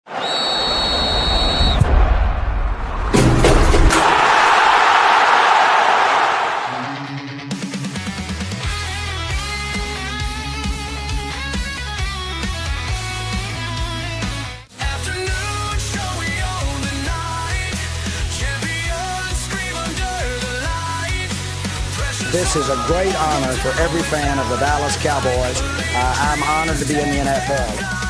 This is a great honor for every fan of the Dallas Cowboys. I'm honored to be in the NFL.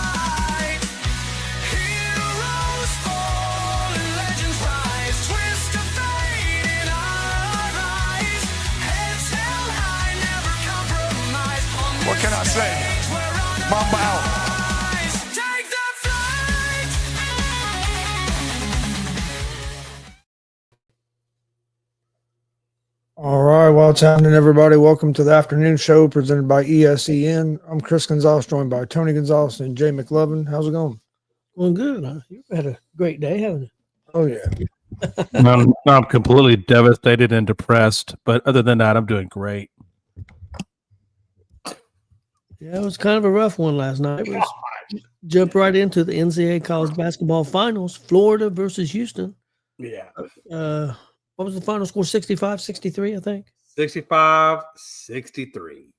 What can I say? Mamba out. All right, well, it's happening, everybody. Welcome to the afternoon show presented by ESEN. I'm Chris Gonzalez, joined by Tony Gonzalez and Jay McLovin. How's it going? Going good. Huh? You've had a great day, haven't you? Oh, yeah. I'm completely devastated and depressed, but other than that, I'm doing great. Yeah, it was kind of a rough one last night. Jump right into the NCAA college basketball finals, Florida versus Houston. Yeah. What was the final score? 65-63, I think. 65-63.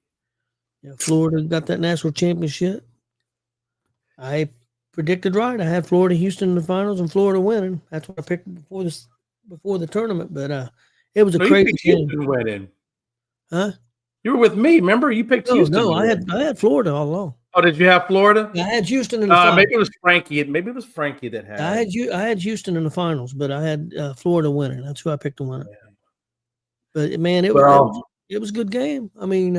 Yeah, Florida got that national championship. I predicted right. I had Florida, Houston in the finals, and Florida winning. That's what I picked before the tournament. But it was a crazy game. Houston winning. Huh? You were with me, remember? You picked Houston. No, I had Florida all along. Oh, did you have Florida? I had Houston in the finals. Maybe it was Frankie. Maybe it was Frankie that had. I had Houston in the finals, but I had Florida winning. That's who I picked to win it. Yeah. But man, it was a good game. I mean,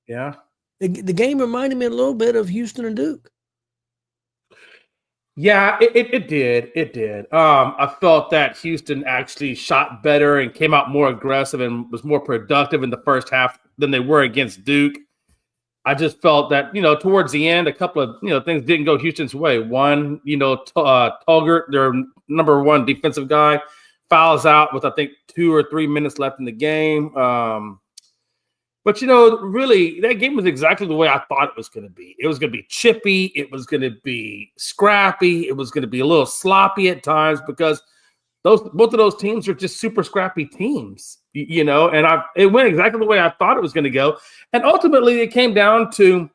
yeah, the game reminded me a little bit of Houston and Duke. Yeah, it did. It did. I felt that Houston actually shot better and came out more aggressive and was more productive in the first half than they were against Duke. I just felt that, towards the end, a couple of, things didn't go Houston's way. One, Tolgert, their number one defensive guy, fouls out with, I think, 2 or 3 minutes left in the game. But, really, that game was exactly the way I thought it was going to be. It was going to be chippy. It was going to be scrappy. It was going to be a little sloppy at times because both of those teams are just super scrappy teams, and it went exactly the way I thought it was going to go. And ultimately, it came down to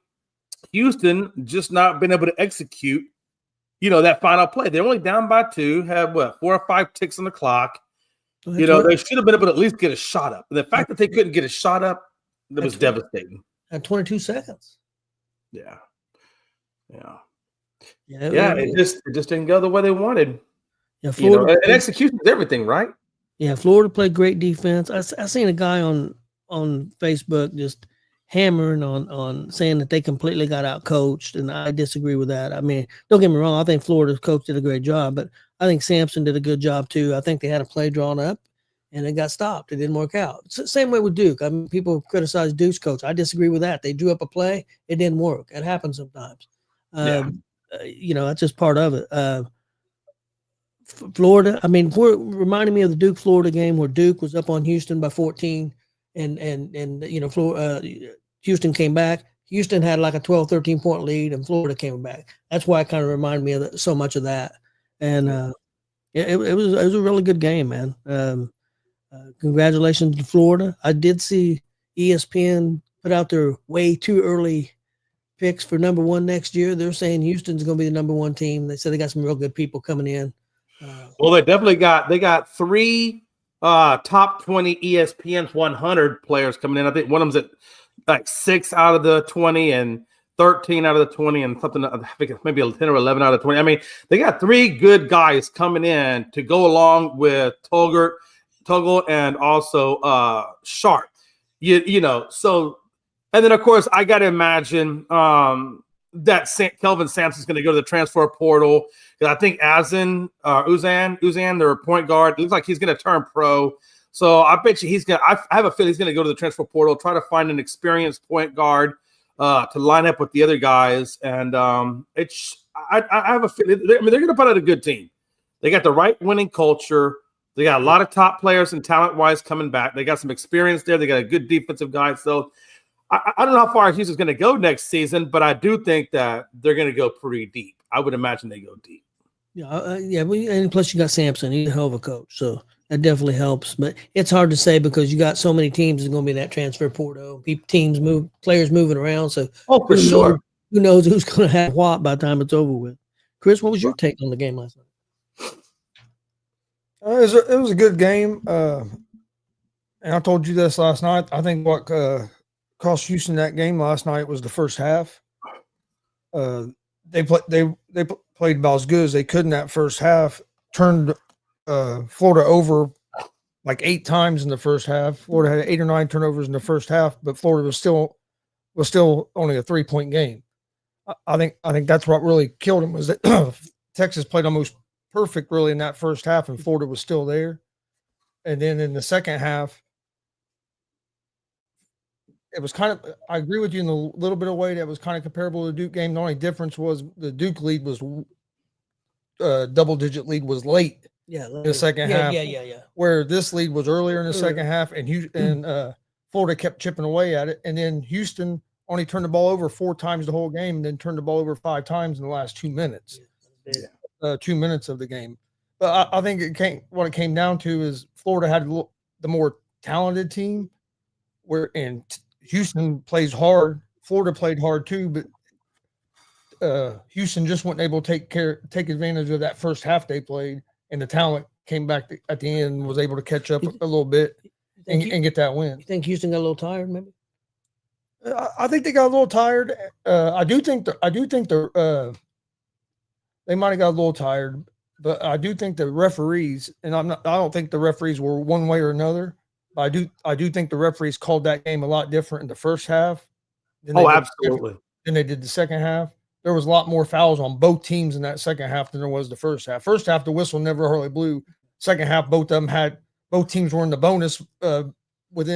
Houston just not being able to execute, that final play. They're only down by 2, had 4 or 5 ticks on the clock. They should have been able to at least get a shot up. And the fact that they couldn't get a shot up, that was devastating. At 22 seconds. Yeah. It just didn't go the way they wanted. Yeah, Florida, and execution is everything, right? Yeah, Florida played great defense. I seen a guy on Facebook just hammering on saying that they completely got out coached, and I disagree with that. I mean, don't get me wrong. I think Florida's coach did a great job, but I think Sampson did a good job too. I think they had a play drawn up, and it got stopped. It didn't work out. Same way with Duke. I mean, people criticize Duke's coach. I disagree with that. They drew up a play. It didn't work. It happens sometimes. That's just part of it. Florida, I mean, reminding me of the Duke-Florida game where Duke was up on Houston by 14 and Houston came back. Houston had like a 12, 13-point lead, and Florida came back. That's why it kind of reminded me of so much of that. And it was a really good game, man. Congratulations to Florida. I did see ESPN put out their way too early picks for number 1 next year. They're saying Houston's going to be the number 1 team. They said they got some real good people coming in. Well, they definitely got 3 top 20 ESPN 100 players coming in. I think one of them's at like 6 out of the 20 and 13 out of the 20 and something. I think it's maybe 10 or 11 out of 20. I mean, they got 3 good guys coming in to go along with Toggle, and also Sharp. So, and then of course I got to imagine that Kelvin Sampson's going to go to the transfer portal. I think Uzan, their point guard, looks like he's going to turn pro. So I bet you he's going to – I have a feeling he's going to go to the transfer portal, try to find an experienced point guard to line up with the other guys. And I have a feeling – they're going to put out a good team. They got the right winning culture. They got a lot of top players and talent-wise coming back. They got some experience there. They got a good defensive guy. So I don't know how far Houston's going to go next season, but I do think that they're going to go pretty deep. I would imagine they go deep. And plus you got Sampson. He's a hell of a coach, so that definitely helps. But it's hard to say because you got so many teams. There's going to be that transfer portal. Players moving around. So For sure. Who knows who's going to have what by the time it's over with? Chris, what was your take on the game last night? It was a good game. And I told you this last night. I think what cost Houston that game last night was the first half. They played about as good as they could in that first half. Turned Florida over like 8 times in the first half. Florida had 8 or 9 turnovers in the first half, but Florida was still only a 3-point game. I think that's what really killed them was that Texas played almost perfect really in that first half, and Florida was still there. And then in the second half, it was kind of, I agree with you in a little bit of way that was kind of comparable to the Duke game. The only difference was the Duke lead was double-digit lead was late in the second half. Yeah. Where this lead was earlier in the second half, and Florida kept chipping away at it. And then Houston only turned the ball over 4 times the whole game, and then turned the ball over 5 times in the last 2 minutes. 2 minutes of the game. But I think what it came down to is Florida had the more talented team, and Houston plays hard. Florida played hard too, but Houston just wasn't able to take advantage of that first half they played, and the talent came back at the end and was able to catch up a little bit and get that win. You think Houston got a little tired, maybe? I think they got a little tired. I do think they might have got a little tired, but I do think the referees, and I don't think the referees were one way or another. But I do think the referees called that game a lot different in the first half. Absolutely. Than they did the second half. There was a lot more fouls on both teams in that second half than there was the first half. First half, the whistle never hardly blew. Second half, both teams were in the bonus with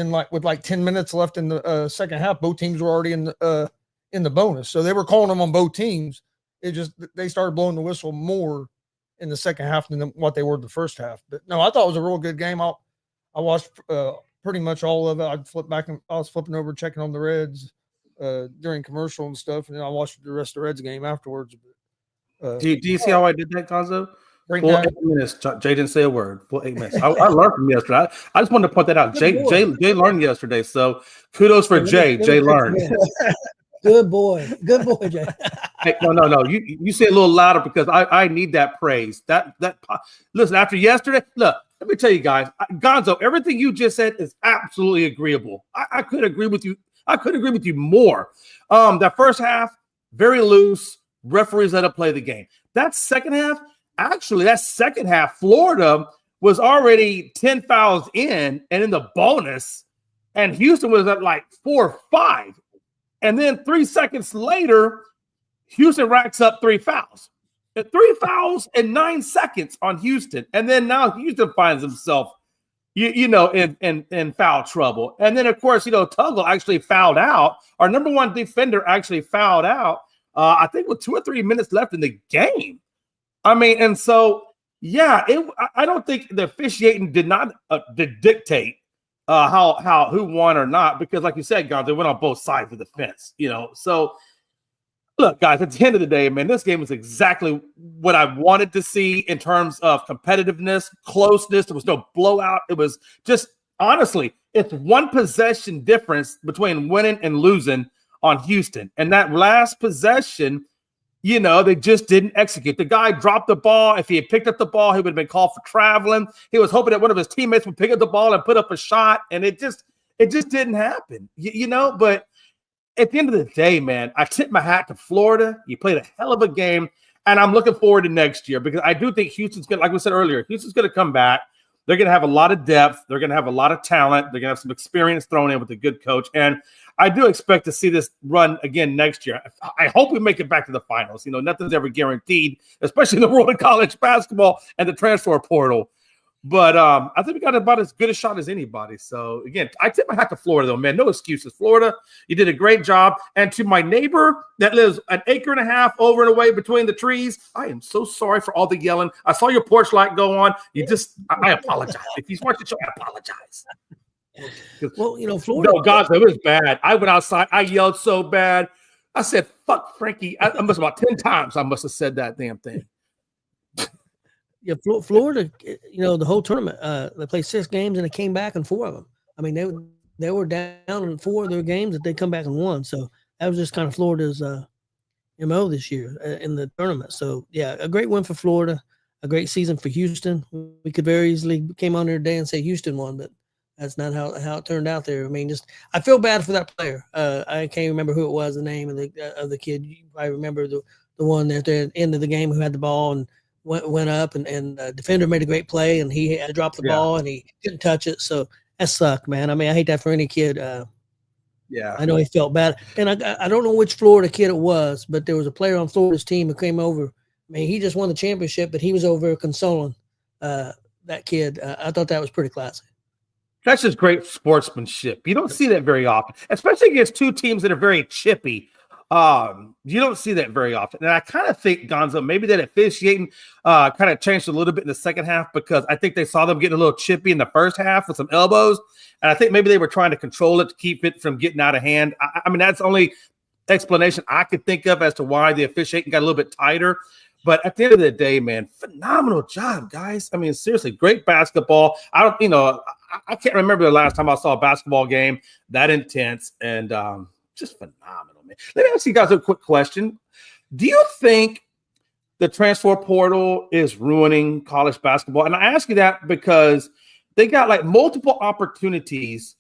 10 minutes left in the second half. Both teams were already in the bonus, so they were calling them on both teams. It just they started blowing the whistle more in the second half than what they were the first half. But no, I thought it was a real good game. I watched pretty much all of it. I'd flip back and I was flipping over, checking on the Reds during commercial and stuff, and then I watched the rest of the Reds game afterwards. Do you see how I did that, Gonzo? Right Full now, 8 minutes. Jay didn't say a word. Full 8 minutes. I learned from yesterday. I just wanted to point that out. Jay learned yesterday, so kudos for Jay. Jay learned. Good boy, Jay. Hey, no. You say it a little louder because I need that praise. Listen, after yesterday, look. Let me tell you guys, Gonzo, everything you just said is absolutely agreeable. I could agree with you. I couldn't agree with you more. That first half, very loose. Referees let up play the game. That second half, Florida was already 10 fouls in and in the bonus, and Houston was at like 4 or 5. And then 3 seconds later, Houston racks up 3 fouls. 3 fouls in 9 seconds on Houston. And then now Houston finds himself, in foul trouble. And then, of course, Tuggle actually fouled out. Our number one defender actually fouled out, I think with 2 or 3 minutes left in the game. I mean, and so, yeah, I don't think the officiating did not dictate who won or not, because like you said, guys, they went on both sides of the fence, So, look, guys, at the end of the day, man, this game was exactly what I wanted to see in terms of competitiveness, closeness. There was no blowout. It was just, honestly, it's 1 possession difference between winning and losing on Houston. And that last possession, they just didn't execute. The guy dropped the ball. If he had picked up the ball, he would have been called for traveling. He was hoping that one of his teammates would pick up the ball and put up a shot, and it just didn't happen, But at the end of the day, man, I tip my hat to Florida. You played a hell of a game, and I'm looking forward to next year because I do think Houston's going to, like we said earlier, Houston's going to come back. They're going to have a lot of depth. They're going to have a lot of talent. They're going to have some experience thrown in with a good coach. And I do expect to see this run again next year. I hope we make it back to the finals. Nothing's ever guaranteed, especially in the world of college basketball and the transfer portal. But I think we got about as good a shot as anybody. So, again, I tip my hat to Florida, though, man. No excuses. Florida, you did a great job. And to my neighbor that lives 1.5 acres over and away between the trees, I am so sorry for all the yelling. I saw your porch light go on. I apologize. If you watch the show, I apologize. Well, Florida. No, God, it was bad. I went outside. I yelled so bad. I said, fuck Frankie. I must about 10 times I must have said that damn thing. Yeah, Florida, the whole tournament, they played 6 games and they came back in 4 of them. I mean, they were down in 4 of their games that they come back and won. So that was just kind of Florida's MO this year in the tournament. So yeah, a great win for Florida, a great season for Houston. We could very easily came on there today and say Houston won, but that's not how it turned out there. I mean, I feel bad for that player. I can't remember who it was, the name of the kid. You probably remember the one at the end of the game who had the ball and went up and defender made a great play and he had to drop the ball and he couldn't touch it. So that sucked, man. I mean, I hate that for any kid. I know he felt bad. And I don't know which Florida kid it was, but there was a player on Florida's team who came over. I mean, he just won the championship, but he was over consoling that kid. I thought that was pretty classy. That's just great sportsmanship. You don't see that very often, especially against 2 teams that are very chippy. You don't see that very often. And I kind of think, Gonzo, maybe that officiating kind of changed a little bit in the second half because I think they saw them getting a little chippy in the first half with some elbows. And I think maybe they were trying to control it to keep it from getting out of hand. I mean, that's the only explanation I could think of as to why the officiating got a little bit tighter. But at the end of the day, man, phenomenal job, guys. I mean, seriously, great basketball. I can't remember the last time I saw a basketball game that intense and just phenomenal, man. Let me ask you guys a quick question. Do you think the transfer portal is ruining college basketball? And I ask you that because they got like multiple opportunities.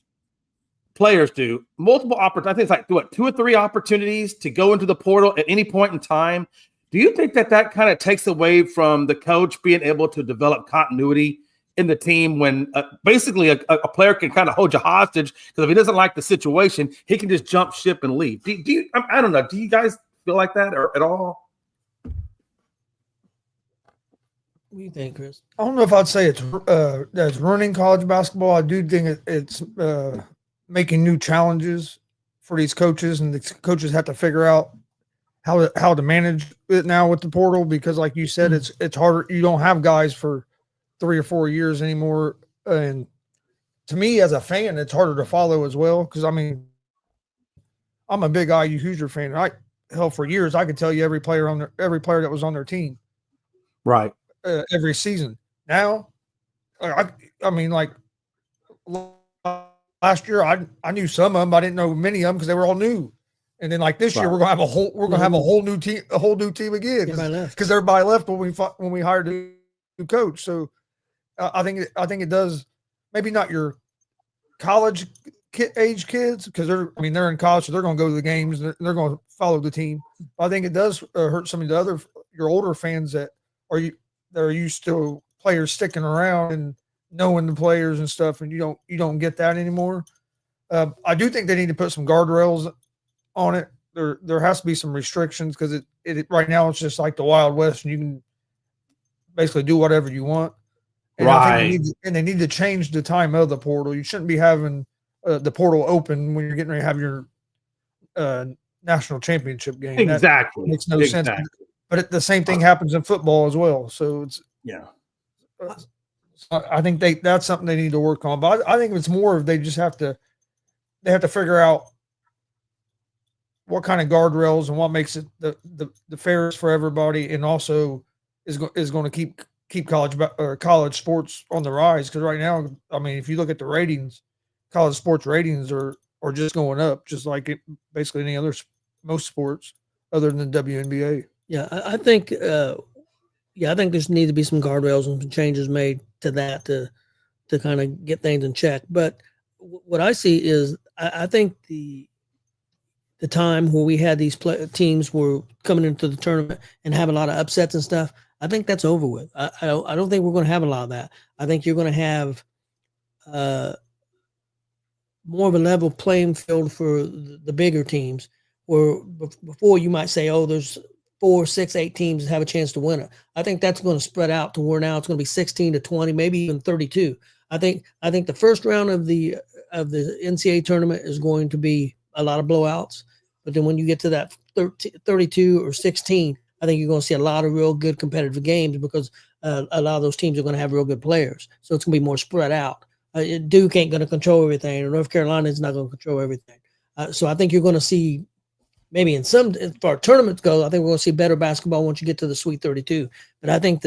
Players do multiple opportunities. I think it's like 2 or 3 opportunities to go into the portal at any point in time. Do you think that kind of takes away from the coach being able to develop continuity in the team when basically a player can kind of hold you hostage because if he doesn't like the situation, he can just jump ship and leave? Do you? I don't know. Do you guys feel like that or at all? What do you think, Chris? I don't know if I'd say that's running college basketball. I do think it's making new challenges for these coaches, and the coaches have to figure out how to manage it now with the portal because, like you said, it's harder. You don't have guys for 3 or 4 years anymore, and to me as a fan, it's harder to follow as well. Because I mean, I'm a big IU Hoosier fan. For years I could tell you every player that was on their team, Right. Every season. Now, I mean, like last year, I knew some of them. I didn't know many of them because they were all new. And then like this year, we're gonna have a whole new team again because everybody left when we hired a new coach. So I think it does maybe not your college age kids because they're in college, so they're gonna go to the games. They're gonna follow the team. But I think it does hurt some of the your older fans that are used to players sticking around and knowing the players and stuff, and you don't get that anymore. I do think they need to put some guardrails on it. There has to be some restrictions because it right now it's just like the Wild West and you can basically do whatever you want. And right. I think they need to change the time of the portal. You shouldn't be having the portal open when you're getting ready to have your national championship game. Exactly. That makes no sense. But the same thing happens in football as well. So it's I think that's something they need to work on. But I think it's more of they have to figure out what kind of guardrails and what makes it the fairest for everybody, and also is going to keep college sports on the rise. Because right now, I mean, if you look at the ratings, college sports ratings are just going up, just like basically any other most sports other than the WNBA. Yeah, I think I think there needs to be some guardrails and some changes made to that to kind of get things in check. But what I see is I think the time where we had these teams were coming into the tournament and having a lot of upsets and stuff, I think that's over with. I don't think we're going to have a lot of that. I think you're going to have more of a level playing field for the bigger teams, where before you might say, oh, there's 4, 6, 8 teams that have a chance to win it. I think that's going to spread out to where now it's going to be 16 to 20, maybe even 32. I think the first round of the NCAA tournament is going to be a lot of blowouts, but then when you get to that 32 or 16, I think you're going to see a lot of real good competitive games because a lot of those teams are going to have real good players. So it's going to be more spread out. Duke ain't going to control everything, or North Carolina is not going to control everything. So I think you're going to see maybe in some as far as tournaments go, I think we're going to see better basketball once you get to the Sweet 32. But I think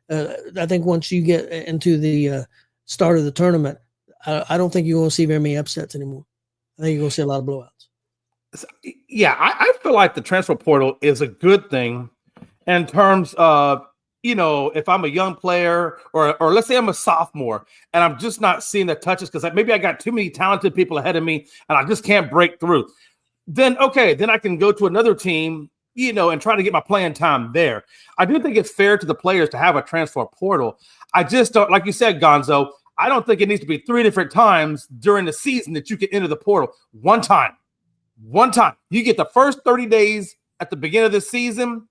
I think once you get into the start of the tournament, I don't think you're going to see very many upsets anymore. I think you're going to see a lot of blowouts. Yeah, I feel like the transfer portal is a good thing in terms of, if I'm a young player or let's say I'm a sophomore and I'm just not seeing the touches because maybe I got too many talented people ahead of me and I just can't break through. Then I can go to another team, and try to get my playing time there. I do think it's fair to the players to have a transfer portal. I just don't, like you said, Gonzo, I don't think it needs to be 3 different times during the season that you can enter the portal. One time. You get the first 30 days at the beginning of the season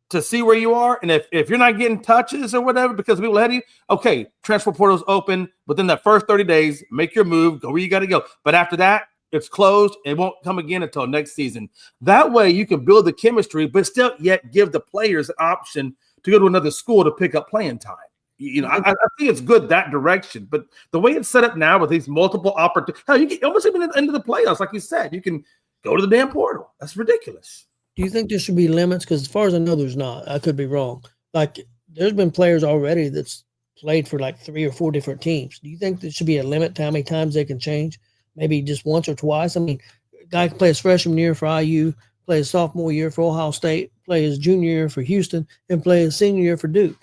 to see where you are. And if you're not getting touches or whatever because people ahead of you, okay, transfer portal's open. Within that first 30 days, make your move, go where you got to go. But after that, it's closed. It won't come again until next season. That way you can build the chemistry, but still yet give the players an option to go to another school to pick up playing time. I think it's good that direction. But the way it's set up now with these multiple opportunities, hell, you get almost even into the playoffs, like you said, you can go to the damn portal. That's ridiculous. Do you think there should be limits? Because as far as I know, there's not. I could be wrong. Like, there's been players already that's played for like 3 or 4 different teams. Do you think there should be a limit to how many times they can change? Maybe just once or twice? I mean, a guy can play his freshman year for IU, play his sophomore year for Ohio State, play his junior year for Houston, and play his senior year for Duke.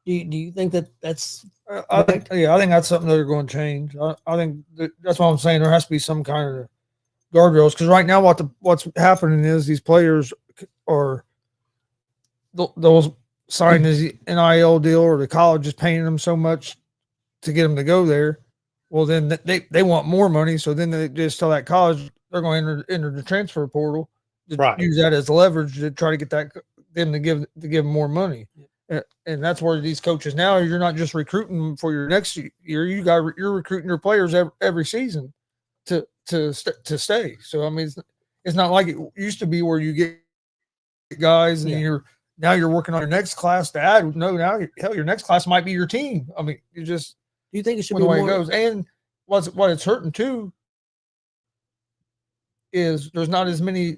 Do you think that's I think that's something that they're going to change. I think that's what I'm saying. There has to be some kind of guardrails because right now what's happening is these players are those sign this NIL deal or the college is paying them so much to get them to go there. Well, then they want more money, so then they just tell that college they're going to enter the transfer portal to use that as leverage to try to get them to give them more money. And that's where these coaches now, you're not just recruiting for your next year. You're recruiting your players every season to stay. So I mean, it's not like it used to be where you get guys and you're working on your next class to add. No, now your next class might be your team. I mean, you just. Do you think it should be the way it goes? And what it's hurting too is there's not as many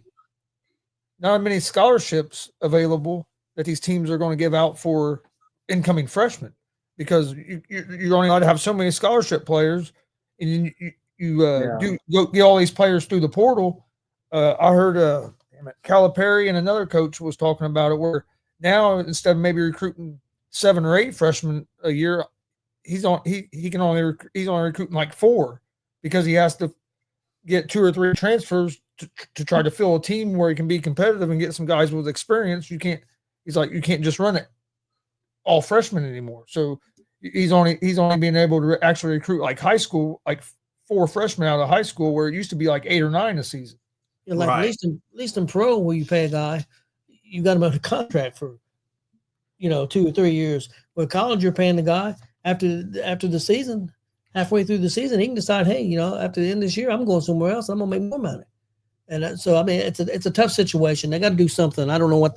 scholarships available that these teams are going to give out for incoming freshmen because you're only allowed to have so many scholarship players, and you get all these players through the portal. I heard Calipari and another coach was talking about it where now instead of maybe recruiting 7 or 8 freshmen a year, he's only recruiting like 4 because he has to get 2 or 3 transfers to try to fill a team where he can be competitive and get some guys with experience. You can't just run it all freshmen anymore. So he's only being able to actually recruit like high school, like 4 freshmen out of high school where it used to be like 8 or 9 a season. Like at least in pro where you pay a guy, you got him on a contract for 2 or 3 years. With college, you're paying the guy after the season, halfway through the season, he can decide, hey, after the end of this year, I'm going somewhere else. I'm gonna make more money. And so, I mean, it's a tough situation. They got to do something. I don't know what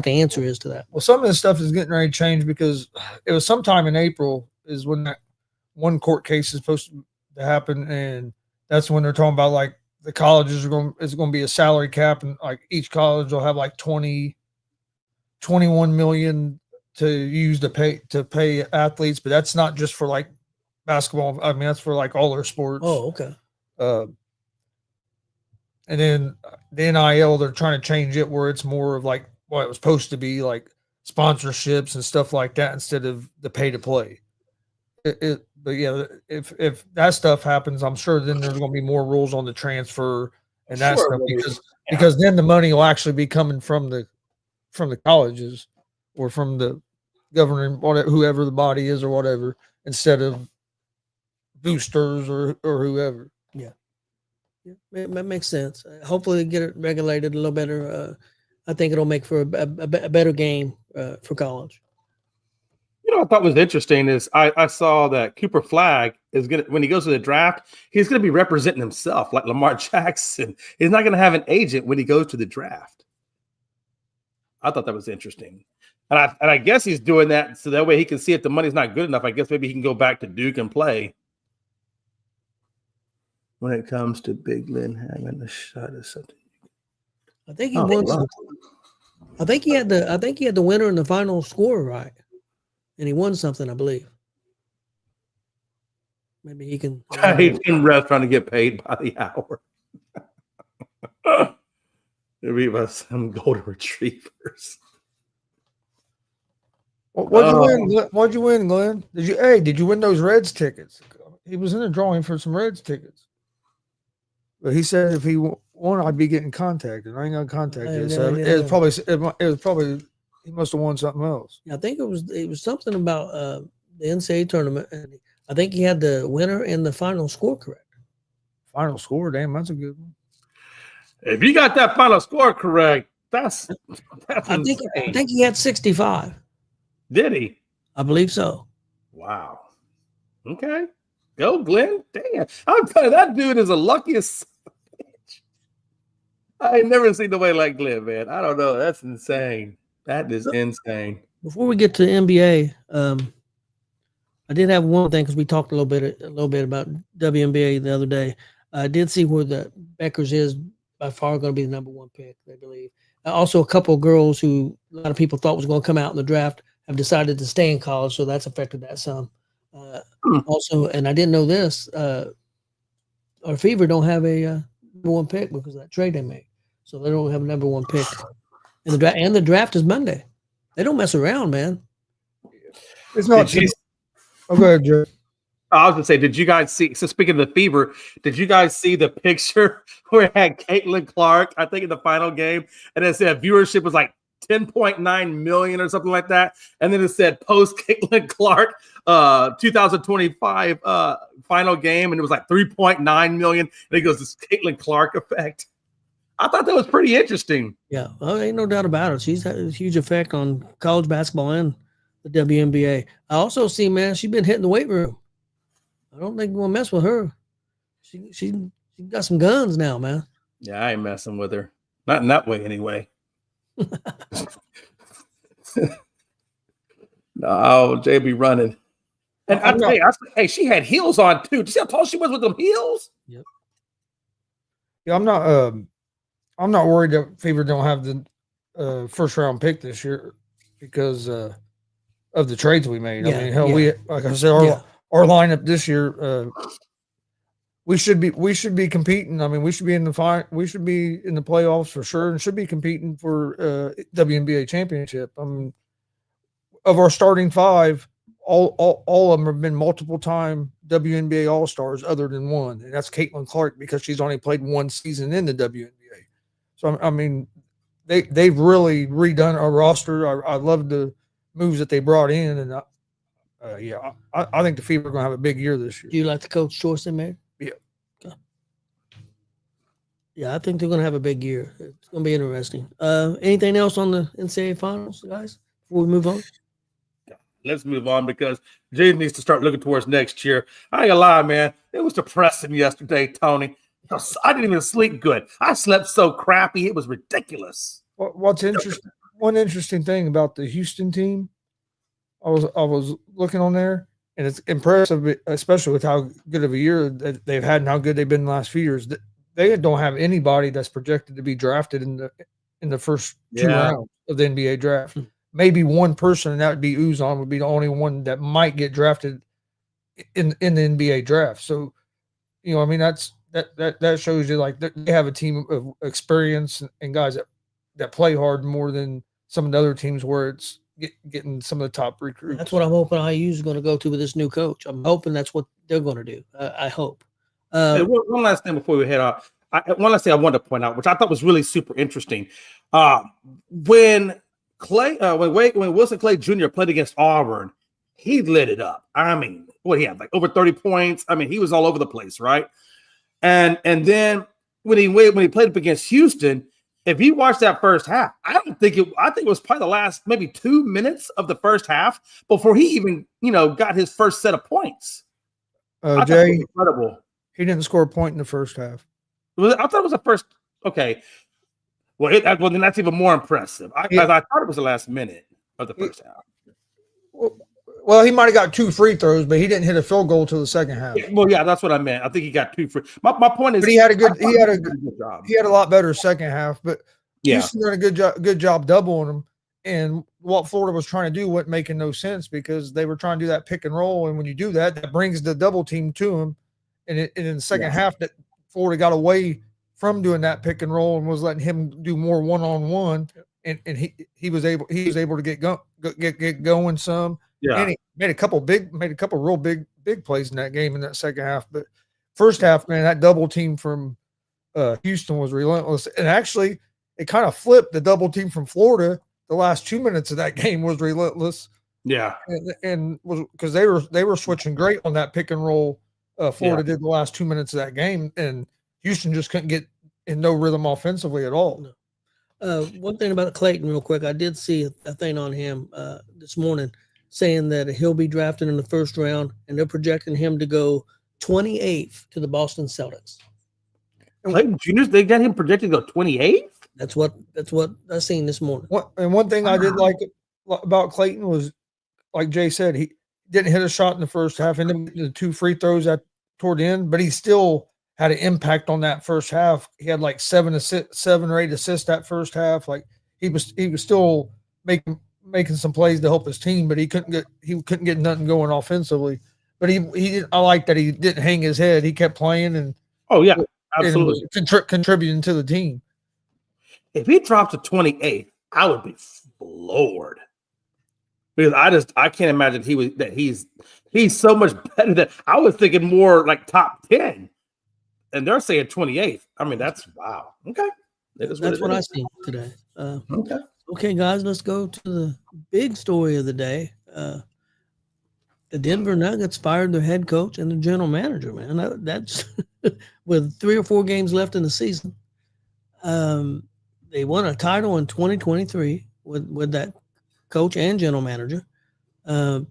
the answer is to that. Well, some of this stuff is getting ready to change because it was sometime in April is when that one court case is supposed to happen, and that's when they're talking about like the colleges it's going to be a salary cap, and like each college will have like 21 million to use to pay athletes, but that's not just for like basketball. I mean, that's for like all their sports. Oh, okay. And then the NIL, they're trying to change it where it's more of like what it was supposed to be, like sponsorships and stuff like that instead of the pay to play. But yeah, if that stuff happens, I'm sure then there's going to be more rules on the transfer and that stuff because then the money will actually be coming from the colleges or from the governing whoever the body is or whatever instead of boosters or whoever. Yeah, that makes sense. Hopefully, they get it regulated a little better. I think it'll make for a better game for college. I thought was interesting is I saw that Cooper Flagg is going to, when he goes to the draft, he's going to be representing himself like Lamar Jackson. He's not going to have an agent when he goes to the draft. I thought that was interesting. And I guess he's doing that so that way he can see if the money's not good enough. I guess maybe he can go back to Duke and play. When it comes to Big Lynn having a shot at something. I think he Oh, won. wow. I think he had the winner and the final score right, and he won something, I believe. Maybe he can. He's in rest trying to get paid by the hour. Maybe about some golden retrievers. What'd you win? What'd you win, Glenn? Did you win those Reds tickets? He was in a drawing for some Reds tickets. But he said if he won, I'd be getting contacted. I ain't gonna contact you. So it was probably he must have won something else. I think it was something about the NCAA tournament, and I think he had the winner and the final score correct. Final score, damn, that's a good one. If you got that final score correct, that's I insane. think he had 65. Did he? I believe so. Wow. Okay. Go, Glenn. Damn. I'm telling you, that dude is the luckiest. I ain't never seen nobody like Glenn, man. I don't know. That's insane. That is insane. Before we get to the NBA, I did have one thing because we talked a little bit about WNBA the other day. I did see where the Beckers is by far going to be the number one pick, they believe. Also, a couple of girls who a lot of people thought was going to come out in the draft have decided to stay in college, so that's affected that some. Also, and I didn't know this, our Fever don't have a number one pick because of that trade they made. So they don't have a number one pick in the draft. And the draft is Monday. They don't mess around, man. It's not. Go ahead, Joe. I was going to say, did you guys see? So speaking of the Fever, did you guys see the picture where it had Caitlin Clark, I think in the final game, and it said viewership was like 10.9 million or something like that. And then it said post Caitlin Clark 2025 final game, and it was like 3.9 million. And it goes, this Caitlin Clark effect. I thought that was pretty interesting. Yeah, well, ain't no doubt about it. She's had a huge effect on college basketball and the WNBA. I also see, man, she's been hitting the weight room. I don't think we'll mess with her. She got some guns now, man. Yeah, I ain't messing with her. Not in that way, anyway. No, Jay be running. And I tell you, hey, she had heels on too. Did you see how tall she was with them heels? Yep. Yeah, I'm not worried that Fever don't have the first round pick this year because of the trades we made. Yeah, I mean, hell, yeah. like I said, our lineup this year, we should be competing. I mean, we should be in the playoffs for sure, and should be competing for WNBA championship. I mean, of our starting five, all of them have been multiple time WNBA All Stars, other than one, and that's Caitlin Clark because she's only played one season in the WNBA. So I mean, they've really redone our roster. I love the moves that they brought in, and I think the Fever are going to have a big year this year. Do you like the coach choice they made? Yeah. Okay. Yeah, I think they're going to have a big year. It's going to be interesting. Anything else on the NCAA finals, guys, before we move on? Let's move on because Jay needs to start looking towards next year. I ain't gonna lie, man. It was depressing yesterday, Tony. I didn't even sleep good. I slept so crappy. It was ridiculous. What's interesting? One interesting thing about the Houston team, I was looking on there, and it's impressive, especially with how good of a year that they've had and how good they've been the last few years. They don't have anybody that's projected to be drafted in the first two rounds of the NBA draft. Maybe one person, and that would be Uzon, would be the only one that might get drafted in the NBA draft. So, you know, I mean, that shows you like they have a team of experience and guys that play hard more than some of the other teams where it's getting some of the top recruits. That's what I'm hoping IU is going to go to with this new coach. I'm hoping that's what they're going to do. I hope. Hey, one last thing before we head off. One last thing I wanted to point out, which I thought was really super interesting. When Wilson Clay Jr. played against Auburn, he lit it up. I mean, what he had like over 30 points. I mean, he was all over the place, right? And then when he played up against Houston, if you watch that first half, I think it was probably the last maybe 2 minutes of the first half before he even got his first set of points. Jay, incredible. He didn't score a point in the first half. I thought it was the first. Okay. Well, then that's even more impressive. I thought it was the last minute of the first half. Well, he might have got 2 free throws, but he didn't hit a field goal till the second half. Well, yeah, that's what I meant. I think he got 2 free. My point is, but he had a good job. job. He had a lot better second half. But Yeah. Houston did a good job doubling them. And what Florida was trying to do wasn't making no sense because they were trying to do that pick and roll. And when you do that, that brings the double team to them. And in the second half, that Florida got away from doing that pick and roll and was letting him do more one-on-one. And he was able to get going some. Yeah. And he made a couple real big plays in that game in that second half. But first half, man, that double team from Houston was relentless. And actually, it kind of flipped. The double team from Florida, the last 2 minutes of that game was relentless. Yeah. And was because they were switching great on that pick and roll. Florida did the last 2 minutes of that game, and Houston just couldn't get in no rhythm offensively at all. One thing about Clayton, real quick, I did see a thing on him this morning saying that he'll be drafted in the first round, and they're projecting him to go 28th to the Boston Celtics. Clayton Jr., they got him projected to go 28th? That's what I seen this morning. One thing I did like about Clayton was, like Jay said, he didn't hit a shot in the first half, and then the 2 free throws toward the end, but he still had an impact on that first half. He had like 7 or 8 assists that first half. Like he was still making some plays to help his team, but he couldn't get nothing going offensively. But I like that he didn't hang his head. He kept playing and absolutely contributing to the team. If he dropped to 28th, I would be floored. Because I can't imagine he's so much better than I was thinking more like top 10. And they're saying 28th. I mean, that's wow. Okay. That's what I see today. Okay. Okay, guys, let's go to the big story of the day. The Denver Nuggets fired their head coach and the general manager, man. That's with 3 or 4 games left in the season. They won a title in 2023 with that coach and general manager. I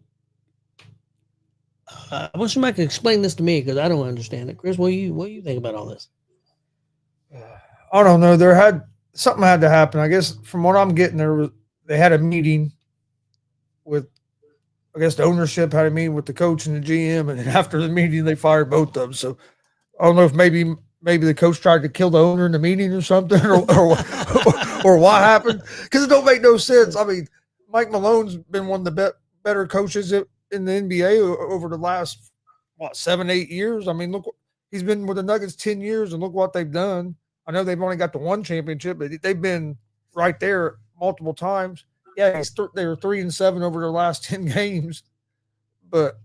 wish somebody could explain this to me because I don't understand it. Chris, what do you think about all this? I don't know. Something had to happen. I guess from what I'm getting, they had a meeting with, I guess the ownership had a meeting with the coach and the GM, and then after the meeting, they fired both of them. So I don't know if maybe the coach tried to kill the owner in the meeting or something, or what happened, because it don't make no sense. I mean, Mike Malone's been one of the better coaches in the NBA over the last 7-8 years. I mean, look, he's been with the Nuggets 10 years, and look what they've done. I know they've only got the 1 championship, but they've been right there multiple times. Yeah, they were 3-7 over their last 10 games, but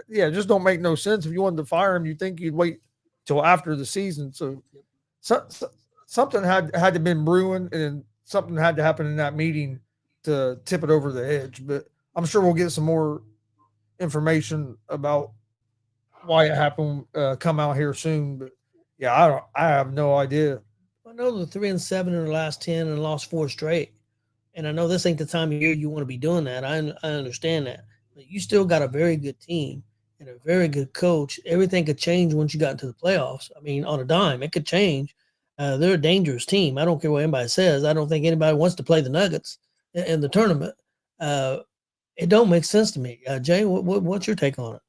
it just don't make no sense. If you wanted to fire him, you think you'd wait till after the season. So something had to been brewing, and something had to happen in that meeting to tip it over the edge. But I'm sure we'll get some more information about why it happened come out here soon. But yeah, I have no idea. I know they're 3-7 in the last 10 and lost 4 straight. And I know this ain't the time of year you want to be doing that. I understand that. But you still got a very good team and a very good coach. Everything could change once you got into the playoffs. I mean, on a dime, it could change. They're a dangerous team. I don't care what anybody says. I don't think anybody wants to play the Nuggets in the tournament. It don't make sense to me. Jay, what's your take on it?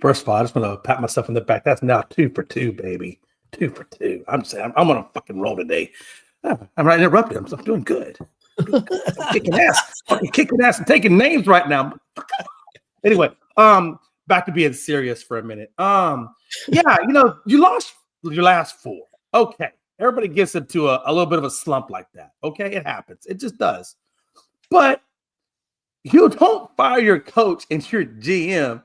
First of all, I just want to pat myself in the back. That's now 2 for 2, baby. 2 for 2. I'm saying I'm on a fucking roll today. I'm not interrupting him, so I'm doing good. I'm kicking ass and taking names right now. Anyway, back to being serious for a minute. You lost your last 4. Okay. Everybody gets into a little bit of a slump like that. Okay, it happens. It just does. But you don't fire your coach and your GM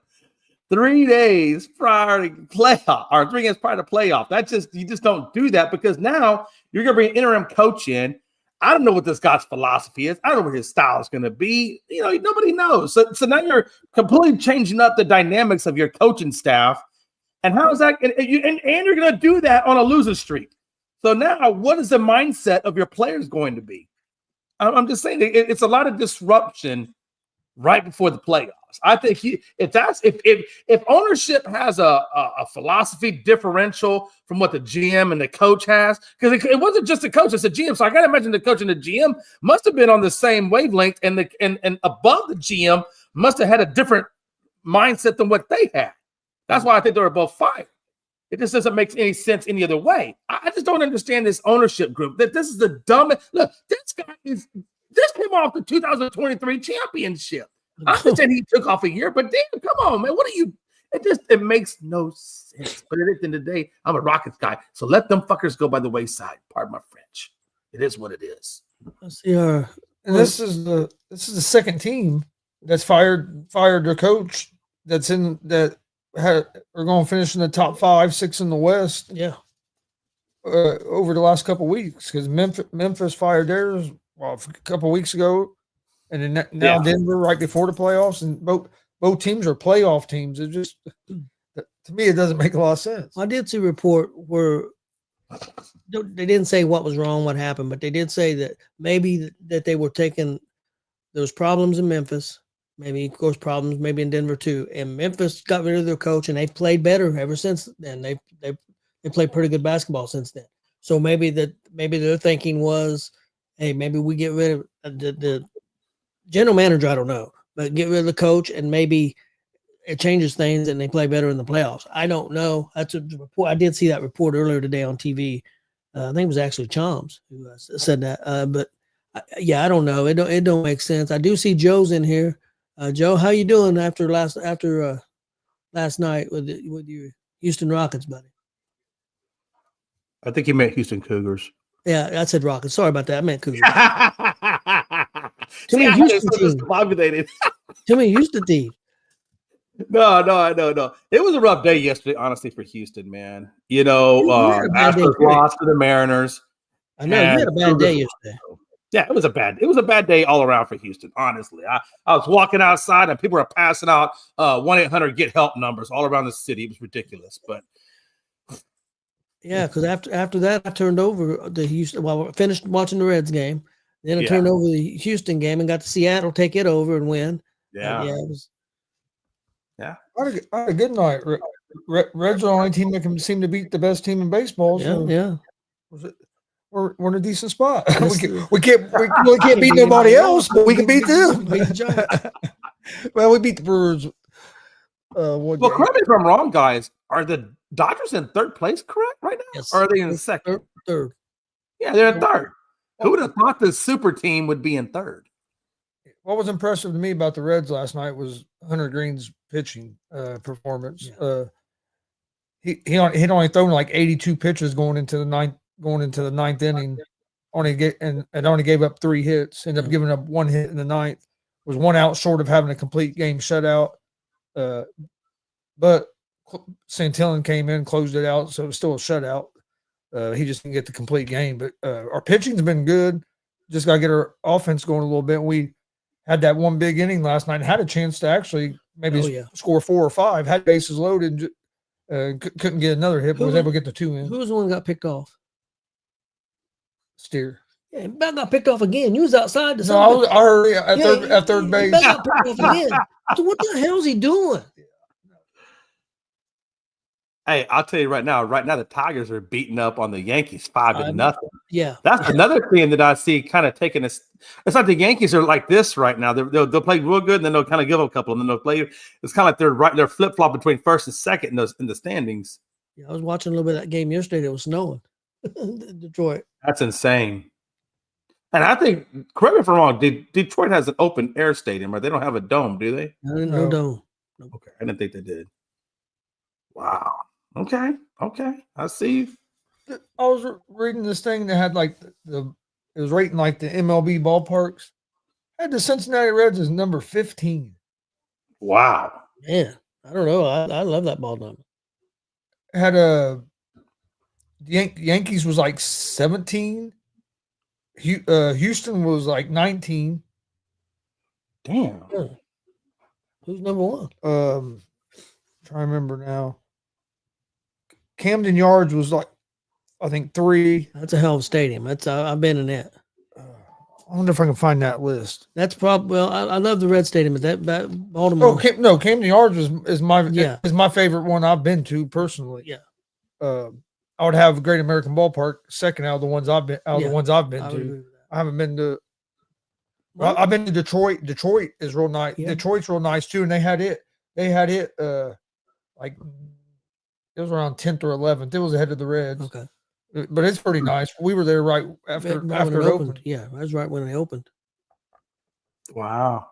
3 days prior to playoff, or 3 games prior to playoff. You just don't do that, because now you're going to bring an interim coach in. I don't know what this guy's philosophy is. I don't know what his style is going to be. Nobody knows. So now you're completely changing up the dynamics of your coaching staff. And how is that? And you're going to do that on a losing streak. So now, what is the mindset of your players going to be? I'm just saying it's a lot of disruption right before the playoffs. I think if ownership has a philosophy differential from what the GM and the coach has, because it wasn't just the coach, it's the GM. So I got to imagine the coach and the GM must have been on the same wavelength, and above the GM must have had a different mindset than what they had. That's why I think they were both fired. It just doesn't make any sense any other way. I just don't understand this ownership group. That this is the dumbest. Look, this came off the 2023 championship. I understand he took off a year, but damn, come on, man. What are you? It makes no sense. But at the end of the day, I'm a Rockets guy, so let them fuckers go by the wayside. Pardon my French. It is what it is. Let's see our And this is the second team that's fired their coach that's in that are going to finish in the top 5, 6 in the West yeah. over the last couple of weeks because Memphis fired theirs a couple of weeks ago, and then now Denver right before the playoffs, and both teams are playoff teams. It just to me it doesn't make a lot of sense. I did see a report where they didn't say what was wrong, what happened, but they did say that maybe that they were taking those problems in Memphis, maybe of course problems maybe in Denver too, and Memphis got rid of their coach and they've played better ever since then. They played pretty good basketball since then. So maybe their thinking was, hey, maybe we get rid of the general manager. I don't know, but get rid of the coach and maybe it changes things and they play better in the playoffs. I don't know. That's a report. I did see that report earlier today on TV. I think it was actually Chalmers who said that. But I don't know. It don't make sense. I do see Joe's in here. Joe, how you doing after last night with your Houston Rockets, buddy? I think he meant Houston Cougars. Yeah, I said Rockets. Sorry about that. I meant Cougars. Too many Houston teams. Discombobulated. Too many Houston teams. No. It was a rough day yesterday, honestly, for Houston, man. You know, Astros lost to the Mariners. I know you had a bad day yesterday. Yeah, it was a bad day all around for Houston, honestly. I was walking outside and people were passing out 1-800 get help numbers all around the city. It was ridiculous, but yeah, because after that I turned over the Houston. Well, I finished watching the Reds game. Then I turned over the Houston game and got to Seattle take it over and win. Yeah. It was. Yeah, I had a good night. Reds are the only team that can seem to beat the best team in baseball. So we're in a decent spot. we can't beat nobody else, but we can beat them. Well, we beat the Brewers. Well, correct me if I'm wrong, guys. Are the Dodgers in third place correct right now? Yes. Or are they in second? Third. Yeah, they're in third. Who would have thought the super team would be in third? What was impressive to me about the Reds last night was Hunter Green's pitching performance. Yeah. He'd only thrown like 82 pitches going into the ninth inning. Only gave up 3 hits. Ended up giving up 1 hit in the ninth. Was 1 out short of having a complete game shutout. But Santillan came in, closed it out, so it was still a shutout. He just didn't get the complete game. But our pitching's been good. Just got to get our offense going a little bit. We had that one big inning last night and had a chance to actually maybe score 4 or 5, had bases loaded, couldn't get another hit, but was able to get the 2 in. Who was the one that got picked off? Steer. Yeah, Bat got picked off again. You was outside. No, I heard it at third base. Bat got picked off again. So what the hell is he doing? Hey, I'll tell you right now. Right now, the Tigers are beating up on the Yankees 5-0. Yeah, that's another thing that I see kind of taking this. It's like the Yankees are like this right now. They'll play real good, and then they'll kind of give up a couple, and then they'll play. It's kind of like they're flip flop between first and second in the standings. Yeah, I was watching a little bit of that game yesterday. It was snowing. Detroit. That's insane. And I think, correct me if I'm wrong, Detroit has an open air stadium, or they don't have a dome, do they? No dome. Okay, I didn't think they did. Wow. Okay. I see. I was reading this thing that had like it was rating like the MLB ballparks. Had the Cincinnati Reds as number 15. Wow. Man, I don't know. I love that ball number. Had Yankees was like 17. Houston was like 19. Damn. Yeah. Who's number 1? Trying to remember now. Camden Yards was like, I think 3. That's a hell of a stadium. I've been in that. I wonder if I can find that list. That's probably I love the Red Stadium, but that Baltimore. Oh, Camden Yards is my favorite one I've been to personally. Yeah. I would have Great American Ballpark second out of the ones I've been to. I haven't been to. Well, I've been to Detroit. Detroit is real nice. Yeah. Detroit's real nice too, and they had it like It was around 10th or 11th. It was ahead of the Reds. Okay. But it's pretty nice. We were there right after Right when after it opened. Yeah, that's right when they opened. Wow.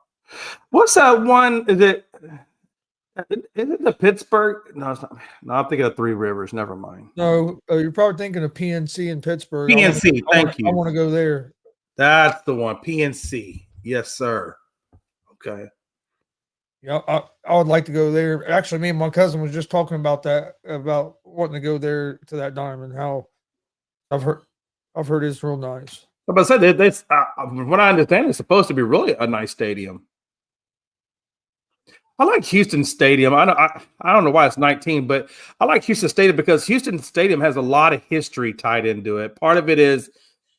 What's that one? Is it the Pittsburgh? No, it's not. No, I'm thinking of Three Rivers. Never mind. No, you're probably thinking of PNC in Pittsburgh. PNC. Thank you. I want to go there. That's the one. PNC. Yes, sir. Okay. Yeah, I would like to go there. Actually, me and my cousin was just talking about that, about wanting to go there to that diamond. How I've heard it's real nice. But I said this. From what I understand, it's supposed to be really a nice stadium. I like Houston Stadium. I don't know why it's 19, but I like Houston Stadium because Houston Stadium has a lot of history tied into it. Part of it is,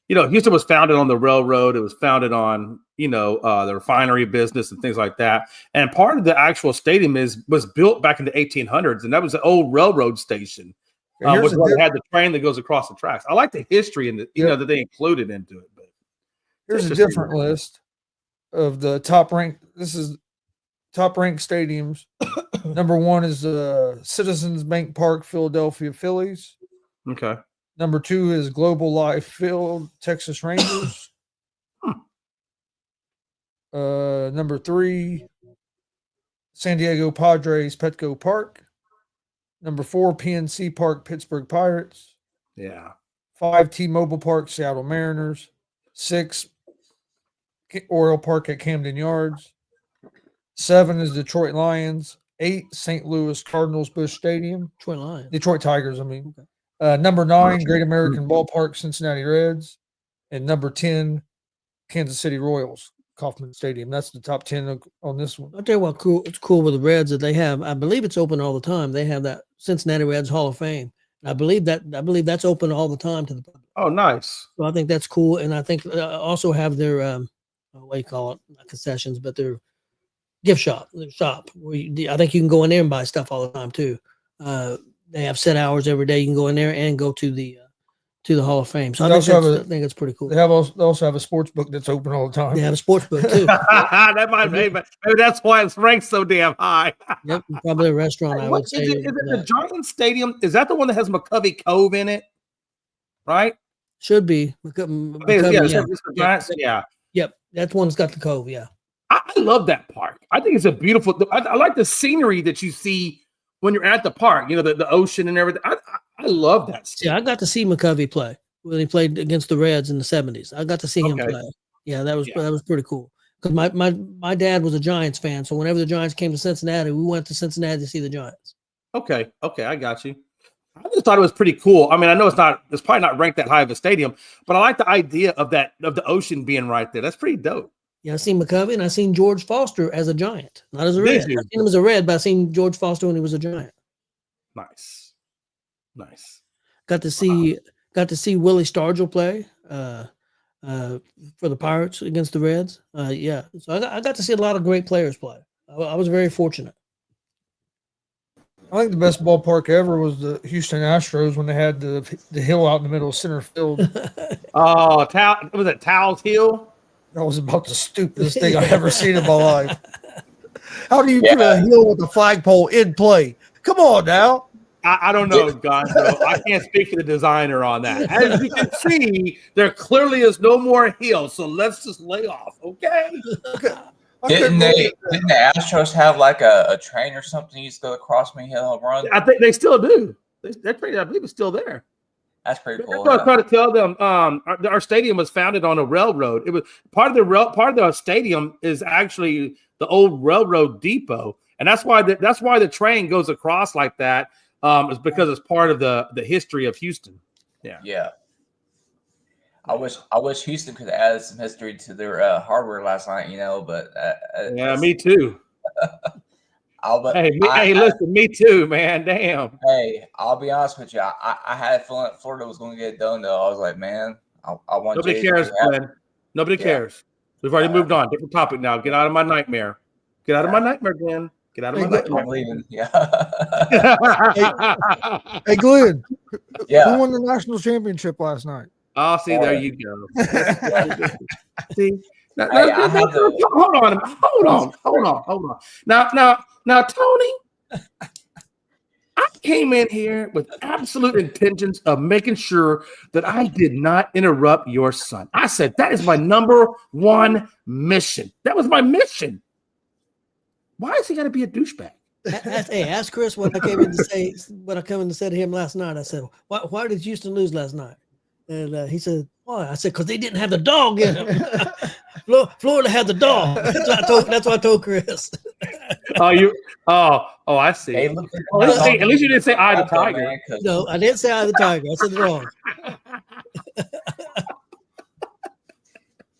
Houston was founded on the railroad. It was founded on, the refinery business and things like that. And part of the actual stadium was built back in the 1800s, and that was an old railroad station, which had the train that goes across the tracks. I like the history and that they included into it. But here's a different list of the top ranked. This is top ranked stadiums. Number 1 is Citizens Bank Park, Philadelphia Phillies. Okay. Number 2 is Global Life Field, Texas Rangers. Number 3, San Diego Padres, Petco Park. Number 4, PNC Park, Pittsburgh Pirates. Yeah. 5, T-Mobile Park, Seattle Mariners. 6, Oriole Park at Camden Yards. 7 is Detroit Lions. 8, St. Louis Cardinals, Busch Stadium. Detroit Tigers, I mean. Okay. Number 9, Great American Ballpark, Cincinnati Reds. And number 10, Kansas City Royals, Kauffman Stadium. That's the top 10 on this one. I'll tell you what, it's cool with the Reds that they have. I believe it's open all the time. They have that Cincinnati Reds Hall of Fame. I believe that's open all the time to the public. Oh, nice. So I think that's cool. And I think also have their, what do you call it? Not concessions, but their gift shop. Their shop. I think you can go in there and buy stuff all the time too. They have set hours every day. You can go in there and go to the Hall of Fame. So I think it's pretty cool. They also have a sports book that's open all the time. They have a sports book too. That might be, maybe that's why it's ranked so damn high. Yep, probably a restaurant. I would say. Is it the Giants Stadium? Is that the one that has McCovey Cove in it? Right? Should be. Yeah. Yep, that's one that's got the Cove. Yeah. I love that park. I think it's a beautiful. I like the scenery that you see when you're at the park. The ocean and everything. I love that stuff. Yeah, I got to see McCovey play when he played against the Reds in the 70s. I got to see him play. Yeah, that was pretty cool. Because my dad was a Giants fan, so whenever the Giants came to Cincinnati, we went to Cincinnati to see the Giants. Okay, I got you. I just thought it was pretty cool. I mean, I know it's probably not ranked that high of a stadium, but I like the idea of the ocean being right there. That's pretty dope. Yeah, I seen McCovey and I seen George Foster as a Giant, not as a Red. I seen him as a Red, but I seen George Foster when he was a Giant. Nice. Got to see Willie Stargell play for the Pirates against the Reds. Yeah, so I got to see a lot of great players play. I was very fortunate. I think the best ballpark ever was the Houston Astros when they had the hill out in the middle of center field. Oh, was it Towles Hill? That was about the stupidest thing I've ever seen in my life. How do you put a hill with a flagpole in play? Come on now. I don't know, Gonzo. I can't speak for the designer on that. As you can see, there clearly is no more hill, so let's just lay off, okay? Didn't the Astros have like a train or something you used to go across me hill and run? I think they still do. That train, I believe, is still there. That's pretty cool. That's what I was trying to tell them. Our stadium was founded on a railroad. It was part of the stadium is actually the old railroad depot, and that's why the train goes across like that. Is because it's part of the history of Houston. Yeah. I wish Houston could add some history to their hardware last night, but me too. Listen, me too, man. Damn. Hey, I'll be honest with you. I had a feeling Florida was going to get it done, though. I was like, man, I want. Nobody cares, Glenn. Nobody cares. We've already moved on. Different topic now. Get out of my nightmare. Get out of my nightmare, Glenn. Get out of my nightmare. I'm leaving. Yeah. Hey, Glenn. Yeah. Who won the national championship last night? Oh, see, there you go. See, hold on. Now, Tony, I I came in here with absolute intentions of making sure that I did not interrupt your son. I said, that is my number one mission. That was my mission. Why is he got to be a douchebag? Ask Chris what I came in to say. What I came in to say to him last night. I said, "Why did Houston lose last night?" And he said, "Why?" I said, "Because they didn't have the dog in them. Florida had the dog." That's what I told Chris. I see. Hey, look, At least you didn't say I the tiger. Man, 'cause No, I didn't say I the tiger. I said the dog.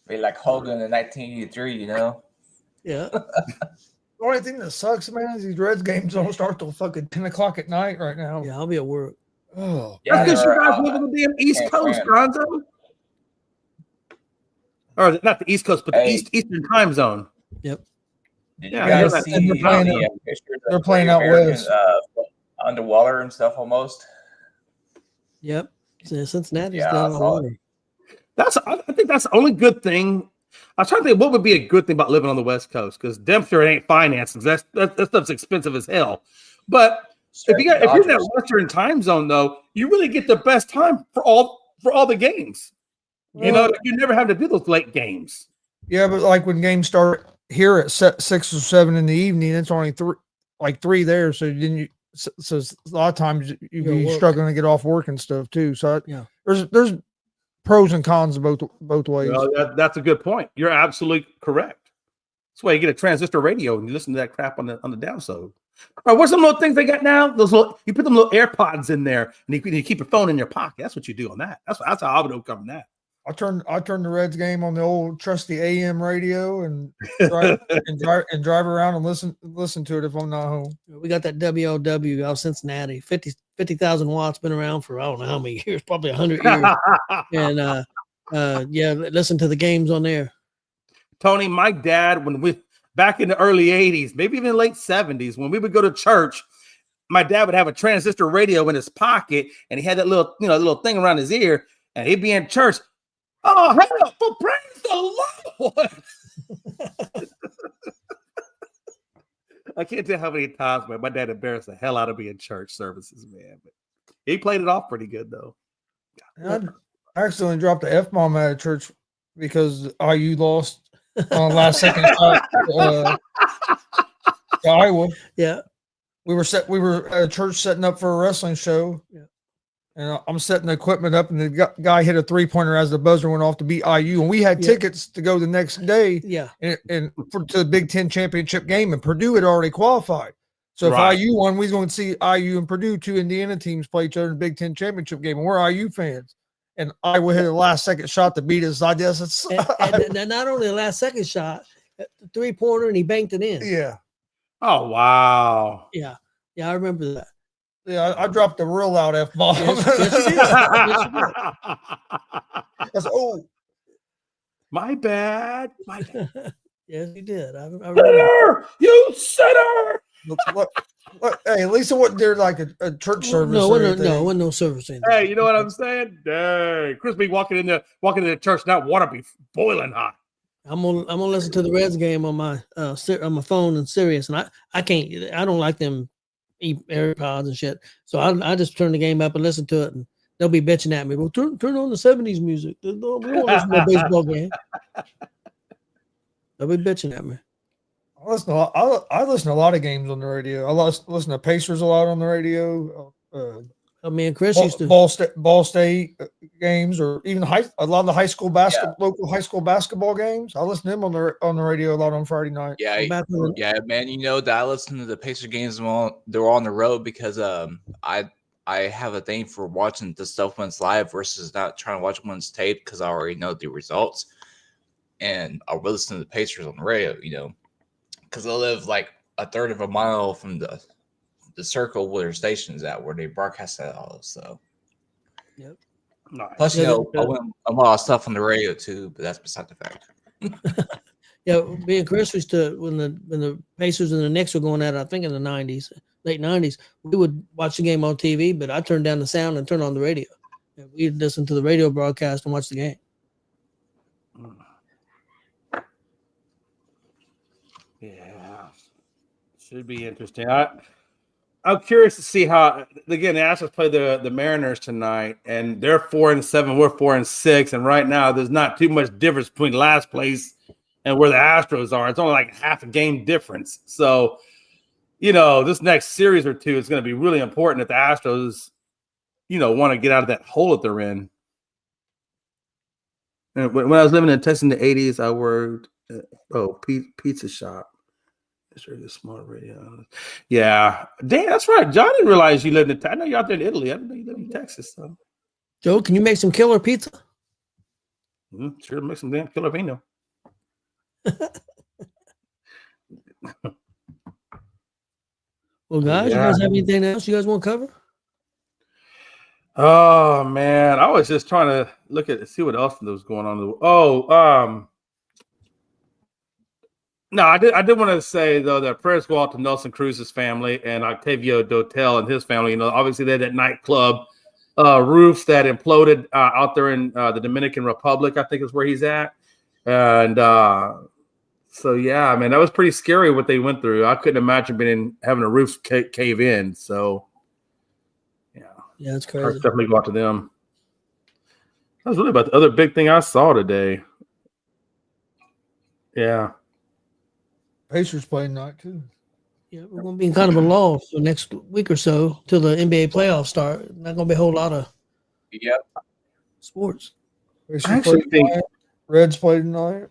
they like Hogan in 1983, you know. Yeah. The only thing that sucks, man, is these Reds games don't start till fucking 10 o'clock at night right now. Yeah, I'll be at work. Oh, Yeah, That's because you they're, guys live on the damn East San Coast, Fran. Gonzo. Or not the East Coast, but the Eastern time zone. Did Yeah, you I know guys that. see And they're playing the out- pictures they're of playing the out Americans, west. underwater and stuff almost? Yep. So Cincinnati's Yeah, down I on saw water. I think that's the only good thing. I'm trying to think what would be a good thing about living on the West Coast, because damn sure it ain't finances. That stuff's expensive as hell. But if you're in that Western time zone, though, you really get the best time for all the games. You know, you never have to do those late games. Yeah, but like when games start here at 6 or 7 in the evening, it's only three there. So then so a lot of times you You'll be work. struggling to get off work and stuff too. So Yeah. there's pros and cons both ways. Well, that's a good point. You're absolutely correct. That's why you get a transistor radio and you listen to that crap on the downside. Or what's some little things they got now? You put them little AirPods in there and you keep your phone in your pocket. That's what you do on that. That's how I would overcome that. I turned the Reds game on the old trusty AM radio and drive around and listen to it if I'm not home. We got that WLW out of Cincinnati, 50,000 watts, been around for I don't know how many years, probably 100 years. And listen to the games on there. Tony, my dad, back in the early 80s, maybe even late 70s, when we would go to church, my dad would have a transistor radio in his pocket and he had that little thing around his ear, and he'd be in church. Oh, hell, for praise the Lord. I can't tell how many times, man, my dad embarrassed the hell out of me in church services, man. But he played it off pretty good, though. And I accidentally dropped the F-bomb out of church because IU lost on last second shot to Iowa. Yeah. We were at a church setting up for a wrestling show. Yeah. And I'm setting the equipment up, and the guy hit a 3-pointer as the buzzer went off to beat IU. And we had tickets to go the next day Yeah. and to the Big Ten championship game, and Purdue had already qualified. So if IU won, we was going to see IU and Purdue, two Indiana teams, play each other in the Big Ten championship game. And we're IU fans. And Iowa hit a last-second shot to beat us. I guess it's And not only the last second shot, the 3-pointer, and he banked it in. yeah. Oh, wow. Yeah. Yeah, I remember that. Yeah, I dropped a real loud F-bomb. That's My bad. Yes, he did. I remember. You sinner! Look, hey, at least it wasn't there like a church service. No, or it anything. wasn't no service. Anything. Hey, you know what I'm saying? Dang. Chris be walking into the church, now water be boiling hot. I'm gonna listen to the Reds game on my phone and Sirius, and I don't like them AirPods and shit. So I just turn the game up and listen to it, and they'll be bitching at me. Well, turn on the 70s music. We won't listen to a baseball game. They'll be bitching at me. I listen to a lot of games on the radio. I listen to Pacers a lot on the radio. Me and Chris used to. Ball State games, or even a lot of the high school local high school basketball games. I listen to them on the radio a lot on Friday night. Yeah, man. You know that I listen to the Pacer games when they're on the road because I have a thing for watching the stuff when it's live versus not trying to watch when it's taped because I already know the results. And I'll listen to the Pacers on the radio, because I live like a third of a mile from the circle where their station's at, where they broadcast that all. So, Yep. Nice. Plus, I went a lot of stuff on the radio too, but that's beside the fact. Yeah, me and Chris used to when the Pacers and the Knicks were going at it, I think in the late 90s, we would watch the game on TV, but I turned down the sound and turned on the radio. And we'd listen to the radio broadcast and watch the game. Yeah, should be interesting. I'm curious to see how again the Astros play the Mariners tonight, and they're 4-7, we're 4-6, and right now there's not too much difference between last place and where the Astros are. It's only like half a game difference. So, this next series or two is going to be really important if the Astros, want to get out of that hole that they're in. And when I was living in Texas in the 80s, I worked at pizza shop. Sure, the smart radio. Yeah, damn, that's right. John didn't realize you lived in. I know you're out there in Italy. I didn't know you lived in Texas. So. Joe, can you make some killer pizza? Sure, make some damn killer vino. Well, guys, you guys have anything else you guys want to cover? Oh man, I was just trying to see what else was going on. No, I did want to say though that prayers go out to Nelson Cruz's family and Octavio Dotel and his family. Obviously they had that nightclub roofs that imploded out there in the Dominican Republic, I think is where he's at. And so yeah, man, that was pretty scary what they went through. I couldn't imagine having a roof cave in. So yeah, it's I crazy. definitely go out to them. That was really about the other big thing I saw today. Yeah. Pacers play tonight too. Yeah, we're going to be in kind of a lull for the next week or so till the NBA playoffs start. Not going to be a whole lot of sports. Pacers I actually play tonight. Reds play tonight.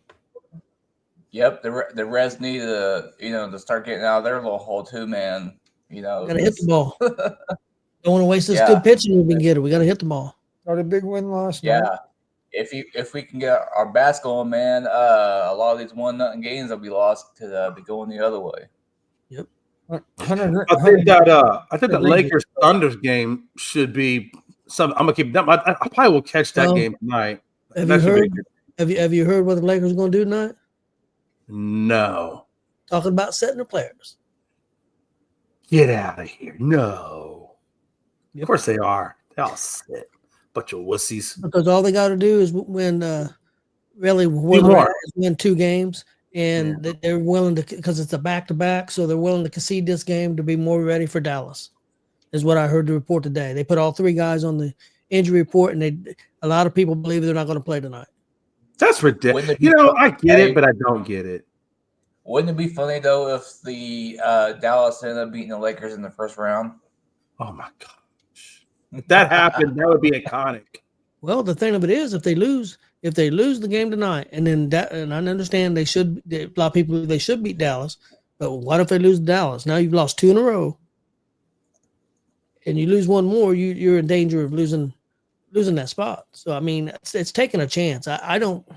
Yep, the Reds need to start getting out of their little hole too, man. Got to hit the ball. Don't want to waste this good pitching if we can get it. We got to hit the ball. Got a big win last night. Yeah. If we can get our bats going, man, a lot of these 1-0 games will be lost to be going the other way. Yep. I think that Lakers Thunders game should be some. I'm gonna keep that. I probably will catch that game tonight. Have you heard what the Lakers are going to do tonight? No. Talking about setting the players. Get out of here! No. Yep. Of course they are. They all sit. Bunch of wussies. Because all they got to do is win 2 games, and they're willing to, because it's a back-to-back, so they're willing to concede this game to be more ready for Dallas, is what I heard the report today. They put all 3 guys on the injury report, and a lot of people believe they're not going to play tonight. That's ridiculous. I get it, but I don't get it. Wouldn't it be funny, though, if the Dallas ended up beating the Lakers in the first round? Oh, my God. If that happened, that would be iconic. Well, the thing of it is, if they lose the game tonight, and then and I understand a lot of people they should beat Dallas, but what if they lose Dallas? Now you've lost 2 in a row, and you lose one more, you're in danger of losing that spot. So I mean, it's taking a chance. I don't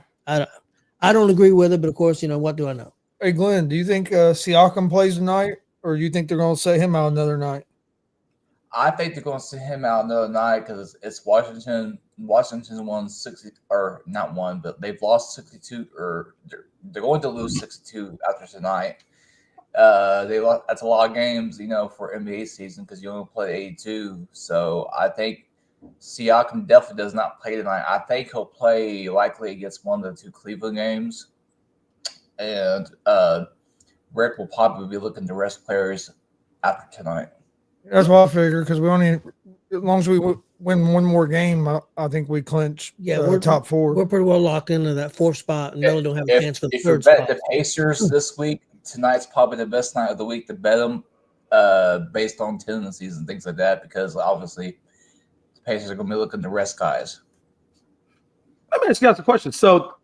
agree with it, but of course, what do I know? Hey Glenn, do you think Siakam plays tonight, or do you think they're going to set him out another night? I think they're going to send him out another night because it's Washington. Washington's won 60, or not one, but they've lost 62, or they're going to lose 62 after tonight. That's a lot of games, for NBA season because you only play 82. So I think Siakam definitely does not play tonight. I think he'll play likely against one of the 2 Cleveland games, and Rick will probably be looking to rest players after tonight. That's what I figured because as long as we win one more game, I think we clinch. Yeah, we're top 4. We're pretty well locked into that 4th spot, and really don't have a chance for the 3rd spot. If you bet spot. the Pacers this week, tonight's probably the best night of the week to bet them, based on tendencies and things like that, because obviously the Pacers are going to be looking to rest guys. Let me ask you guys a question. So,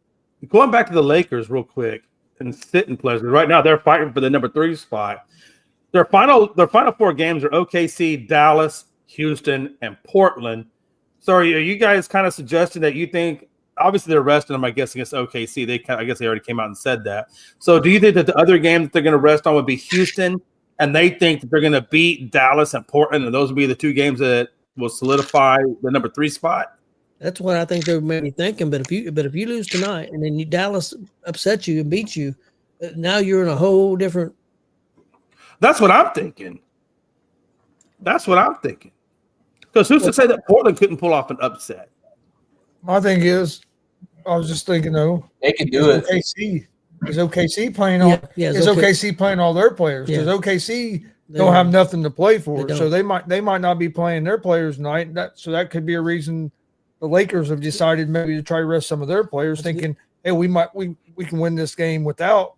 going back to the Lakers real quick and sitting players, right now they're fighting for the number 3 spot. Their final 4 games are OKC, Dallas, Houston, and Portland. So are you guys kind of suggesting that you think, obviously they're resting them, I guess, against OKC. I guess they already came out and said that. So do you think that the other game that they're going to rest on would be Houston, and they think that they're going to beat Dallas and Portland, and those will be the 2 games that will solidify the number 3 spot? That's what I think they're maybe thinking. But if you lose tonight and then Dallas upsets you and beats you, now you're in a whole different. That's what I'm thinking. Because who's to say that Portland couldn't pull off an upset? My thing is, I was just thinking though, they can do it. OKC is OKC playing all? Is OKC playing all their players? Does OKC don't have nothing to play for. They So don't. they might not be playing their players tonight. That could be a reason the Lakers have decided maybe to try to rest some of their players, thinking, hey, we can win this game without.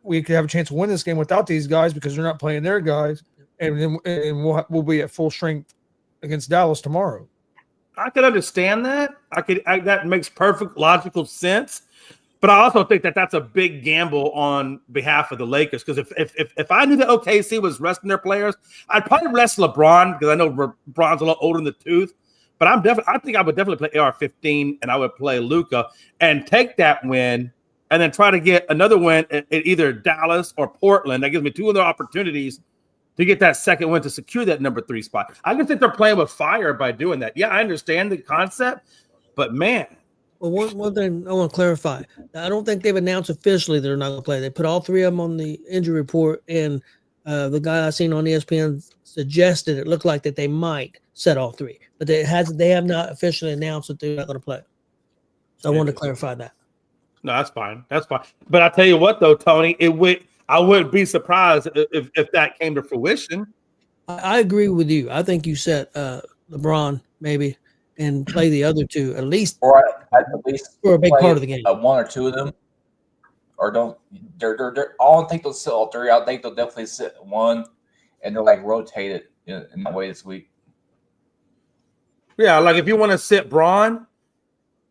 We could have a chance to win this game without these guys because they're not playing their guys, and then we'll be at full strength against Dallas tomorrow. I could understand that. That makes perfect logical sense. But I also think that that's a big gamble on behalf of the Lakers, because if I knew that OKC was resting their players, I'd probably rest LeBron, because I know LeBron's a lot older in the tooth. But I think I would definitely play AR-15, and I would play Luka and take that win, and then try to get another win at either Dallas or Portland. That gives me 2 other opportunities to get that second win to secure that number 3 spot. I just think they're playing with fire by doing that. Yeah, I understand the concept, but man. Well, one thing I want to clarify. I don't think they've announced officially they're not going to play. They put all 3 of them on the injury report, and the guy I seen on ESPN suggested it looked like that they might set all 3, but they have not officially announced that they're not going to play. So I wanted to clarify that. No, that's fine. That's fine. But I tell you what, though, Tony, I wouldn't be surprised if that came to fruition. I agree with you. I think you set LeBron maybe and play the other 2 at least, Or at least for a big play, part of the game. 1 or 2 of them, or don't. They're. I don't think they'll sit all 3. I think they'll definitely sit 1, and they'll like rotate it in that way this week. Yeah, like if you want to sit Braun,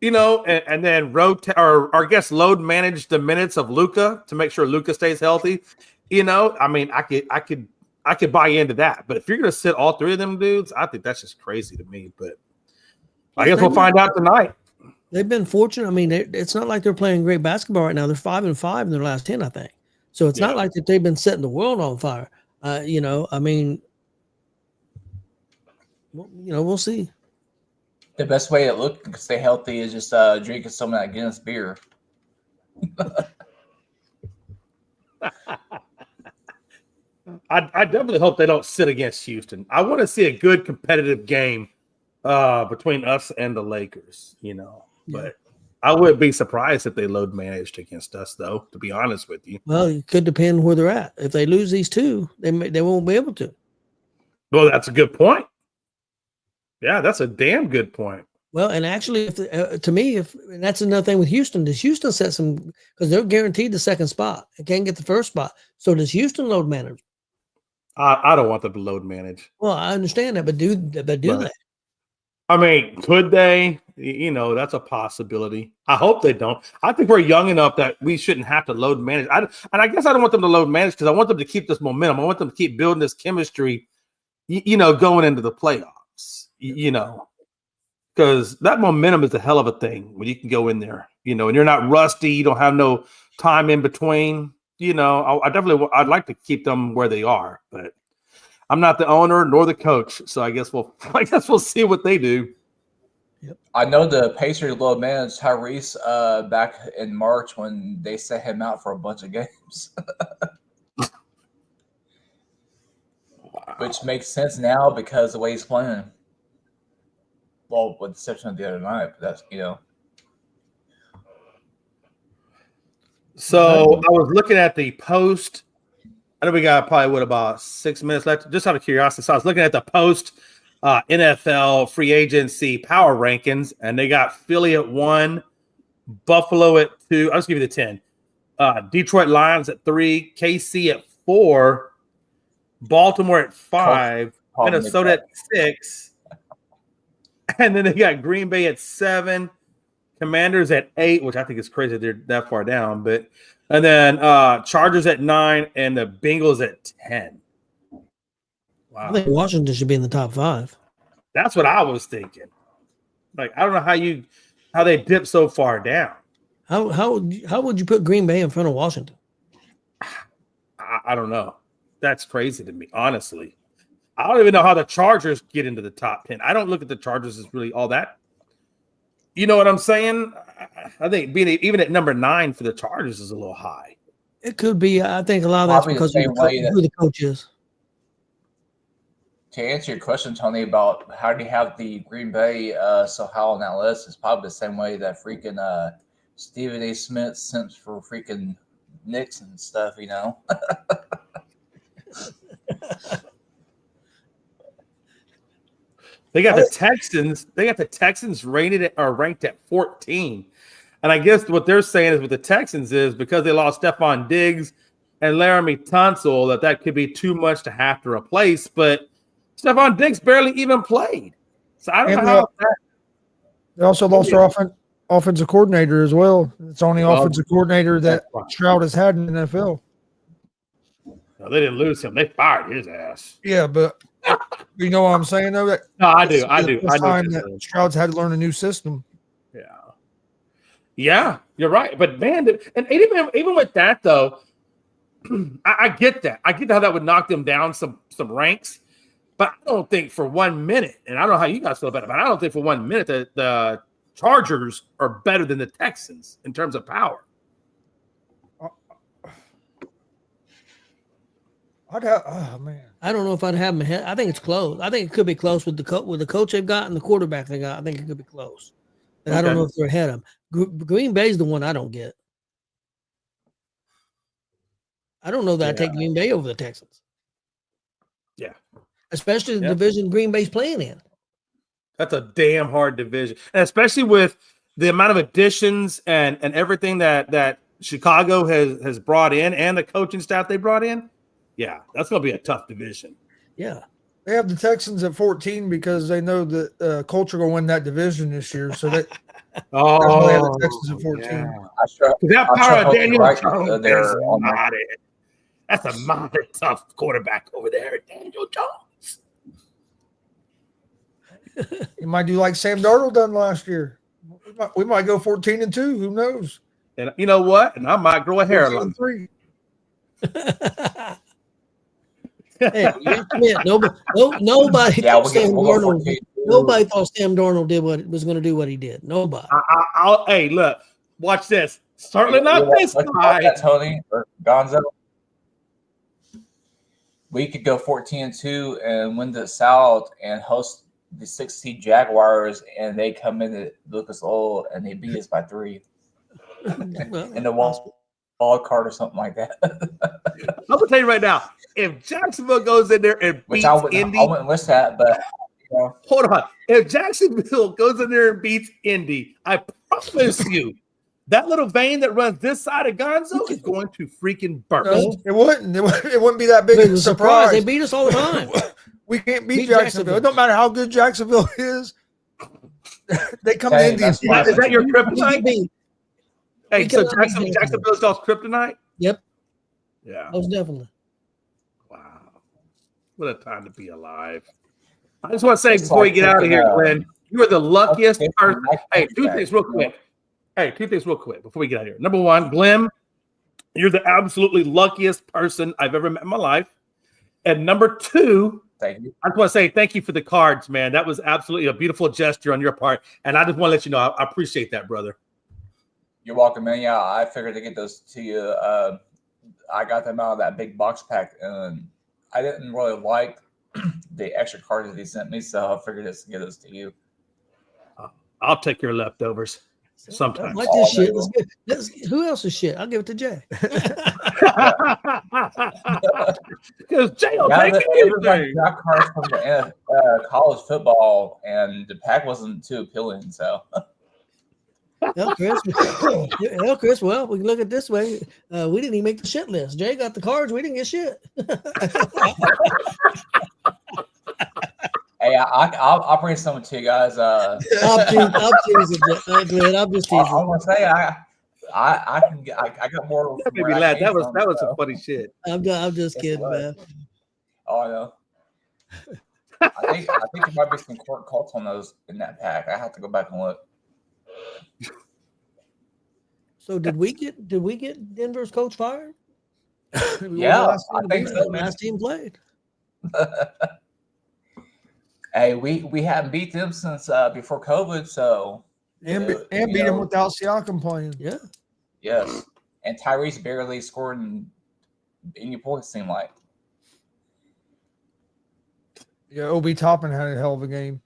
and then rotate or I guess load manage the minutes of Luka to make sure Luka stays healthy. I mean, I could buy into that. But if you're going to sit all 3 of them dudes, I think that's just crazy to me. But I guess we'll find out tonight. They've been fortunate. I mean, it's not like they're playing great basketball right now. They're 5-5 in their last 10, I think. So it's not like that they've been setting the world on fire. I mean, we'll see. The best way to look and stay healthy is just drinking some of that Guinness beer. I definitely hope they don't sit against Houston. I want to see a good competitive game between us and the Lakers, But I would be surprised if they load managed against us, though, to be honest with you. Well, it could depend where they're at. If they lose these 2, they won't be able to. Well, that's a good point. Yeah, that's a damn good point. Well, and actually, and that's another thing with Houston. Does Houston set some, because they're guaranteed the second spot and can't get the first spot. So does Houston load manage? I don't want them to load manage. Well, I understand that, but do they? I mean, could they? That's a possibility. I hope they don't. I think we're young enough that we shouldn't have to load manage. I guess I don't want them to load manage because I want them to keep this momentum. I want them to keep building this chemistry, going into the playoffs. Because that momentum is a hell of a thing when you can go in there, and you're not rusty. You don't have no time in between. I'd like to keep them where they are, but I'm not the owner nor the coach, so I guess we'll see what they do. Yep. I know the Pacers load managed Tyrese back in March when they set him out for a bunch of games. Which makes sense now because the way he's playing. Well, with the exception of the other night, but that's So I was looking at the post. I know we got probably about 6 minutes left. Just out of curiosity, so I was looking at the post NFL free agency power rankings, and they got Philly at 1, Buffalo at 2. I'll just give you the 10. Detroit Lions at 3, KC at 4, Baltimore at 5, Minnesota at 6, and then they got Green Bay at 7, Commanders at 8, which I think is crazy they're that far down, and then Chargers at 9 and the Bengals at 10. Wow, I think Washington should be in the top 5. That's what I was thinking. Like, I don't know how they dip so far down. How would you put Green Bay in front of Washington? I don't know. That's crazy to me, honestly. I don't even know how the Chargers get into the top 10. I don't look at the Chargers as really all that. You know what I'm saying? I think being even at number 9 for the Chargers is a little high. It could be. I think a lot of that's because of who the coach is. To answer your question, Tony, about how do you have the Green Bay so high on that list, is probably the same way that freaking Stephen A. Smith sent for freaking Knicks and stuff, They got the Texans. They got the Texans ranked at 14. And I guess what they're saying is with the Texans is because they lost Stephon Diggs and Laramie Tunsil that could be too much to have to replace. But Stephon Diggs barely even played. So I don't know how that. They also lost their offensive coordinator as well. It's the only offensive coordinator that Stroud has had in the NFL. No, they didn't lose him. They fired his ass. Yeah, but you know what I'm saying, though? That No, I do. First time that Stroud's had to learn a new system. Yeah, you're right. But man, and even with that though, I get that. I get how that would knock them down some ranks. But I don't think for 1 minute, and I don't know how you guys feel about it, but I don't think for 1 minute that the Chargers are better than the Texans in terms of power. Man. I don't know if I'd have them ahead. I think it's close. I think it could be close with the coach they've got and the quarterback they got. I think it could be close. And I don't know if they're ahead of them. Green Bay's the one I don't get. I don't know that I'd take Green Bay over the Texans. Yeah. Especially the division Green Bay's playing in. That's a damn hard division. And especially with the amount of additions and everything that Chicago has brought in and the coaching staff they brought in. Yeah, that's going to be a tough division. Yeah. They have the Texans at 14 because they know that Colts are going to win that division this year. So they have the Texans at 14. Yeah. That power of Daniel Jones that's a mighty tough quarterback over there, Daniel Jones. You might do like Sam Darnold done last year. We might go 14-2. Who knows? And you know what? And I might grow a hairline. 3. Hey, nobody thought Sam Darnold. Nobody thought Sam Darnold was going to do what he did. Nobody. Hey, look, watch this. Certainly not this guy. Tony or Gonzo. We could go 14-2 and win the South and host the 6 seed Jaguars, and they come in at Lucas Oil and they beat us by 3 in the wild card or something like that. I'm gonna tell you right now, if Jacksonville goes in there and beats Indy, I wouldn't list that, but hold on. If Jacksonville goes in there and beats Indy, I promise you, that little vein that runs this side of Gonzo is going to freaking burst. No, it wouldn't. It wouldn't be that big of a surprise. They beat us all the time. We can't beat Jacksonville. It don't matter how good Jacksonville is. They come in Indy. Is that your kryptonite? Hey, so Jacksonville's y'all's kryptonite? Yep. Yeah. Most definitely. Wow. What a time to be alive. I just want to say before you get out of here, Glenn, you are the luckiest person. Hey, two things real quick before we get out of here. Number one, Glenn, you're the absolutely luckiest person I've ever met in my life. And number two, thank you. I just want to say thank you for the cards, man. That was absolutely a beautiful gesture on your part. And I just want to let you know I appreciate that, brother. You're welcome, man. Yeah, I figured to get those to you. I got them out of that big box pack, and I didn't really like the extra cards that he sent me, so I figured to get those to you. I'll take your leftovers sometime. Like this shit. Who else's shit? I'll give it to Jay. Because Jay will take anything. Got cards from the college football, and the pack wasn't too appealing, so. Hell, Chris, well, we can look at it this way. We didn't even make the shit list. Jay got the cards. We didn't get shit. Hey, I'll bring some to you guys. I'm teasing. I'm just teasing. I want to say I got more. That made me laugh. That was some funny shit. I'm just kidding, man. Oh, I know. I think there might be some court cults on those in that pack. I have to go back and look. So did we get Denver's coach fired? Yeah, I think so. Last team played. Hey, we haven't beat them since before COVID, so and beat them without Siakam playing. Yeah. Yes, and Tyrese barely scored any points. Seemed like. Yeah, Obi Toppin had a hell of a game.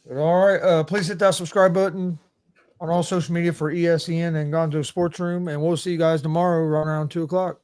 But all right, please hit that subscribe button on all social media for ESEN and Gonzo Sports Room, and we'll see you guys tomorrow right around 2:00.